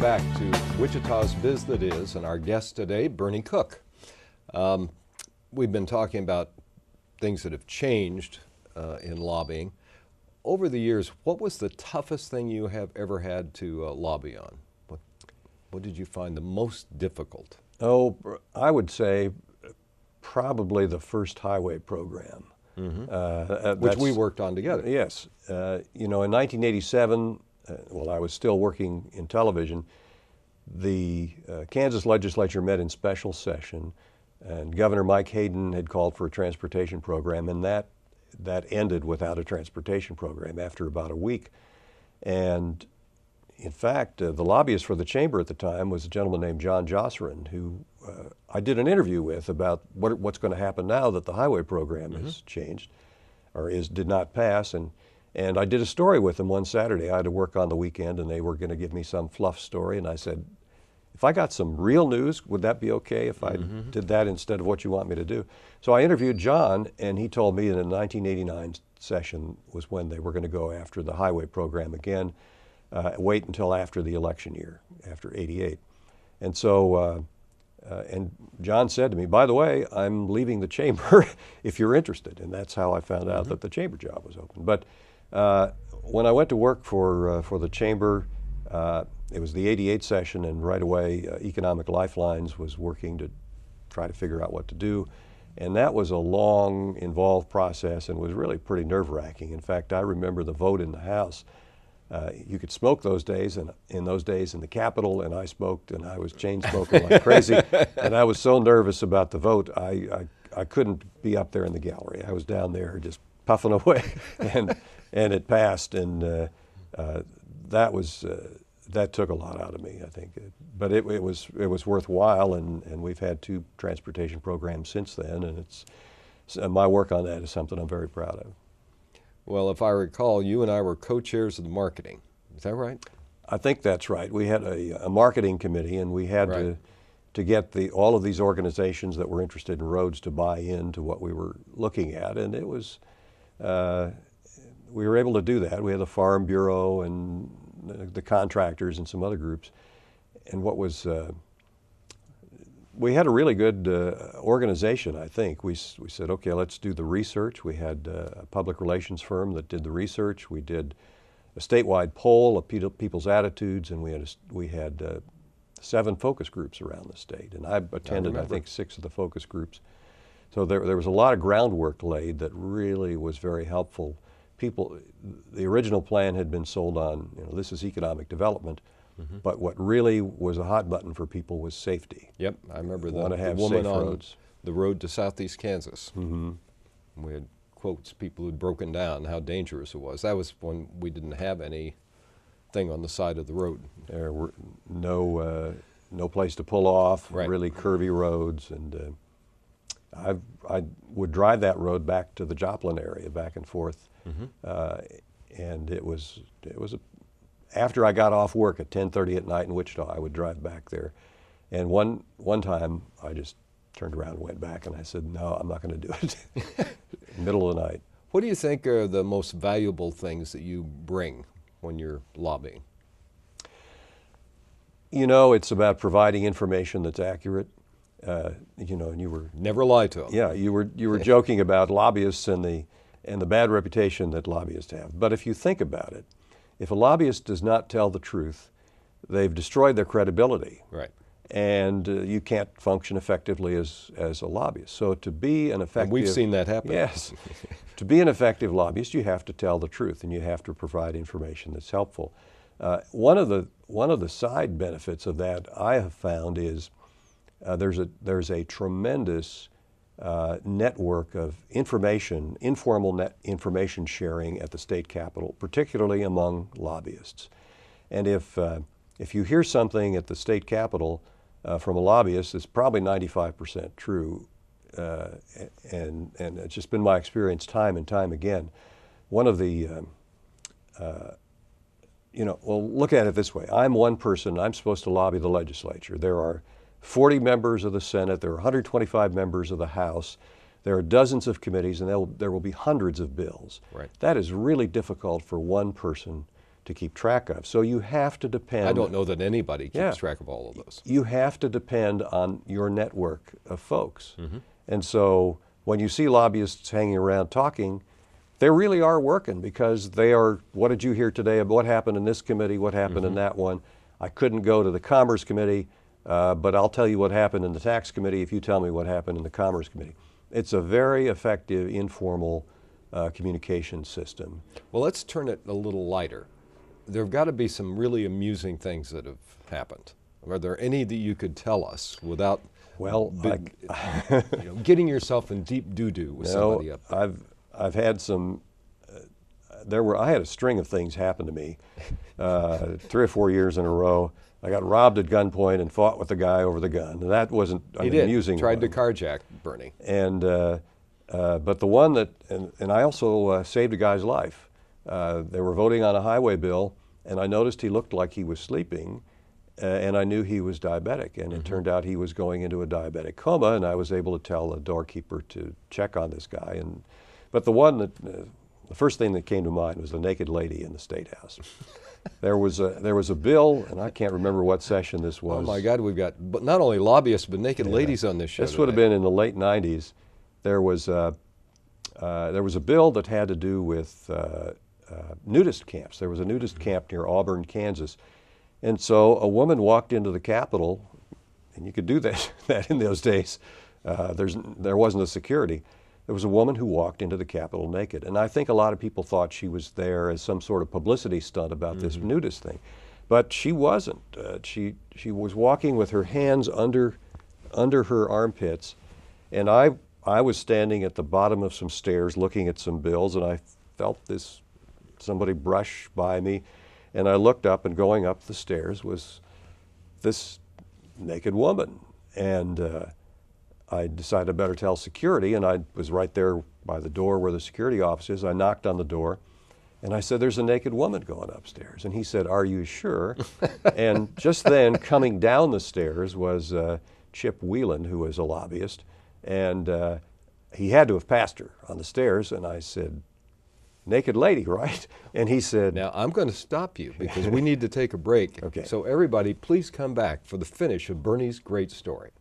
back to Wichita's Biz That Is, and our guest today, Bernie Koch. We've been talking about things that have changed in lobbying. Over the years, what was the toughest thing you have ever had to lobby on? What did you find the most difficult? Oh, I would say probably the first highway program. Which we worked on together. Yes. You know, in 1987, while I was still working in television, the Kansas legislature met in special session, and Governor Mike Hayden had called for a transportation program, and that ended without a transportation program after about a week. And in fact, the lobbyist for the chamber at the time was a gentleman named John Josserin, who I did an interview with about what's going to happen now that the highway program has changed, or did not pass. And I did a story with them one Saturday. I had to work on the weekend, and they were going to give me some fluff story. And I said, if I got some real news, would that be okay if I did that instead of what you want me to do? So I interviewed John, and he told me that in the 1989 session was when they were going to go after the highway program again, wait until after the election year, after '88. And so, and John said to me, by the way, I'm leaving the chamber if you're interested. And that's how I found out that the chamber job was open. But when I went to work for the chamber, it was the '88 session, and right away Economic Lifelines was working to try to figure out what to do. And that was a long, involved process and was really pretty nerve-wracking. In fact, I remember the vote in the House. You could smoke those days, and in those days in the Capitol, and I smoked, and I was chain smoking like crazy. And I was so nervous about the vote, I couldn't be up there in the gallery. I was down there just puffing away, and it passed, and that took a lot out of me, I think. But it was worthwhile, and we've had 2 transportation programs since then, and my work on that is something I'm very proud of. Well, if I recall, you and I were co-chairs of the marketing. Is that right? I think that's right. We had a marketing committee, and we had to get all of these organizations that were interested in roads to buy into what we were looking at, and it was we were able to do that. We had the Farm Bureau and the contractors and some other groups, and we had a really good organization, I think. We said, okay, let's do the research. We had a public relations firm that did the research. We did a statewide poll of people's attitudes, and we had 7 focus groups around the state. And I attended, I think, 6 of the focus groups. So there was a lot of groundwork laid that really was very helpful. The original plan had been sold on, this is economic development. But what really was a hot button for people was safety. Yep, I remember the woman safe on roads. The road to southeast Kansas. We had quotes, people who'd broken down, how dangerous it was. That was when we didn't have anything on the side of the road. There were no place to pull off, really curvy roads, and I would drive that road back to the Joplin area, back and forth, and it was after I got off work at 10:30 at night in Wichita, I would drive back there. And one time, I just turned around and went back, and I said, no, I'm not going to do it. Middle of the night. What do you think are the most valuable things that you bring when you're lobbying? It's about providing information that's accurate. And you were... Never lie to them. Yeah, you were joking about lobbyists and the bad reputation that lobbyists have. But if you think about it, if a lobbyist does not tell the truth, they've destroyed their credibility. Right. And you can't function effectively as a lobbyist. So to be an effective... And we've seen that happen. Yes. To be an effective lobbyist, you have to tell the truth, and you have to provide information that's helpful. One of the side benefits of that I have found is there's a tremendous network of information, informal information sharing at the state capitol, particularly among lobbyists. And if you hear something at the state capitol from a lobbyist, it's probably 95% true, and it's just been my experience time and time again. One of the, well, look at it this way. I'm one person. I'm supposed to lobby the legislature. There are 40 members of the Senate, there are 125 members of the House, there are dozens of committees, and there will be hundreds of bills. Right. That is really difficult for one person to keep track of. So you have to depend. I don't know that anybody keeps Yeah. track of all of those. You have to depend on your network of folks. Mm-hmm. And so when you see lobbyists hanging around talking, they really are working, because they are, what did you hear today about what happened in this committee, what happened in that one? I couldn't go to the Commerce Committee, but I'll tell you what happened in the Tax Committee if you tell me what happened in the Commerce Committee. It's a very effective, informal communication system. Well, let's turn it a little lighter. There have got to be some really amusing things that have happened. Are there any that you could tell us without Well, getting yourself in deep doo-doo with somebody up there? I've had some. I had a string of things happen to me, 3 or 4 years in a row. I got robbed at gunpoint and fought with the guy over the gun. And that wasn't an amusing Tried one. to carjack Bernie. And but the one that, and I also saved a guy's life. They were voting on a highway bill, and I noticed he looked like he was sleeping, and I knew he was diabetic. And it turned out he was going into a diabetic coma, and I was able to tell the doorkeeper to check on this guy. But the one that, the first thing that came to mind was the naked lady in the State House. There was a bill, and I can't remember what session this was. Oh my God, we've got not only lobbyists but naked ladies on this show. This would have been in the late '90s. There was a bill that had to do with nudist camps. There was a nudist camp near Auburn, Kansas, and so a woman walked into the Capitol, and you could do that in those days. There wasn't a security. There was a woman who walked into the Capitol naked, and I think a lot of people thought she was there as some sort of publicity stunt about this nudist thing, but she wasn't. She was walking with her hands under her armpits, and I was standing at the bottom of some stairs looking at some bills, and I felt somebody brush by me, and I looked up, and going up the stairs was this naked woman, and I decided I better tell security, and I was right there by the door where the security office is. I knocked on the door, and I said, "There's a naked woman going upstairs." And he said, "Are you sure?" And just then, coming down the stairs was Chip Whelan, who was a lobbyist, and he had to have passed her on the stairs. And I said, "Naked lady, right?" And he said, Now, I'm going to stop you because we need to take a break. Okay. So everybody, please come back for the finish of Bernie's great story.